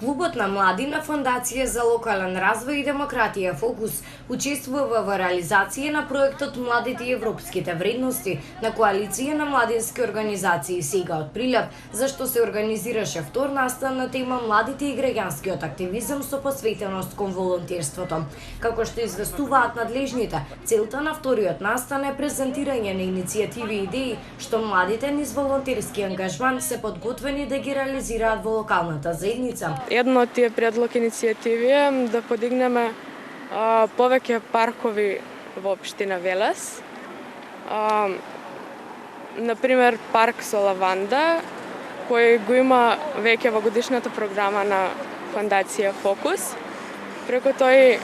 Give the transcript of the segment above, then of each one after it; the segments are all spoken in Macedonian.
Клубот на млади на Фондација за локален развој и демократија Фокус учествува во реализација на проектот Младите и европските вредности на коалиција на младински организации сега од Прилеп, зашто се организираше втор настан на тема Младите и граѓанскиот активизам со посветеност кон волонтерството. Како што известуваат надлежните, целта на вториот настан е презентирање на иницијативи и идеи што младите низ волонтерски ангажман се подготвени да ги реализираат во локалната заедница. Едно од тие предлог иницијативи е да подигнеме повеќе паркови во општина Велес. Например, парк со лаванда, кој го има веќе во годишната програма на Фондација Фокус. Преку тој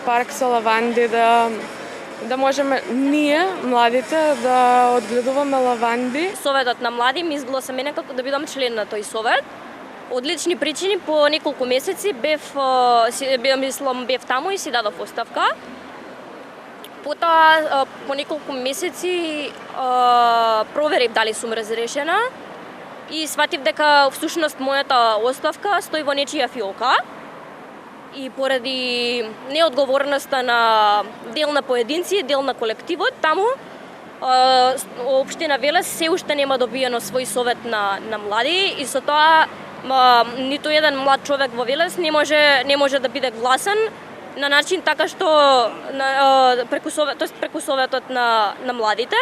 парк со лаванди да можеме ние, младите, да одгледуваме лаванди. Советот на млади ми изгласа мене како да бидам член на тој совет. Од лични причини по неколку месеци бев таму и си дадов оставка. Потоа по неколку месеци проверив дали сум разрешена и сватив дека всушност мојата оставка стои во нечија фиока. И поради неодговорноста на дел на поединци, дел на колективот таму, општина Велес се уште нема добиено свој совет на млади и со тоа ниту еден млад човек во Велес не може да биде гласен на начин така што преку советот на младите.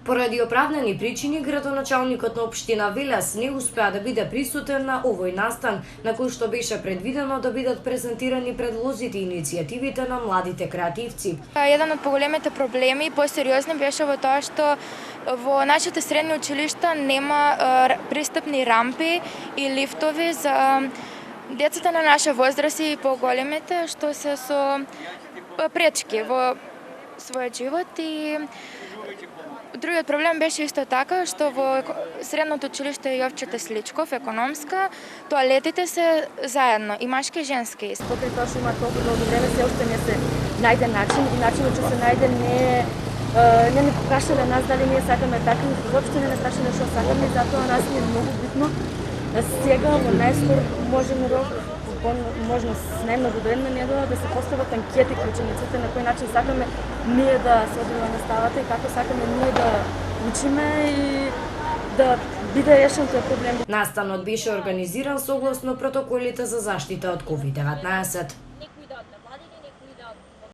Поради оправдани причини, градоначалникот на општина Велес не успеа да биде присутен на овој настан, на кој што беше предвидено да бидат презентирани предлозите и иницијативите на младите креативци. Еден од поголемите проблеми, посериозни, беше во тоа што во нашите средни училишта нема пристапни рампи и лифтови за децата на наша возраст и поголемите што се со пречки во својот живот. И другиот проблем беше исто така што во средното училиште Јовче Тесличков, економска, тоалетите се заедно, и машки и женски. Покрај тоа што има толку долго време, се уште не се најде начин и начинот што се најде не ни прашале нас дали ние сакаме така, и воопшто не прашале што сакаме, и затоа нас ни е многу битно да сега во најскор можеме можност најмногу до една недела да се постават анкети кај учениците на кој начин сакаме ние да се одвива наставата и како сакаме ние да учиме и да биде решен тој проблем. Настанот беше организиран согласно протоколите за заштита од COVID-19.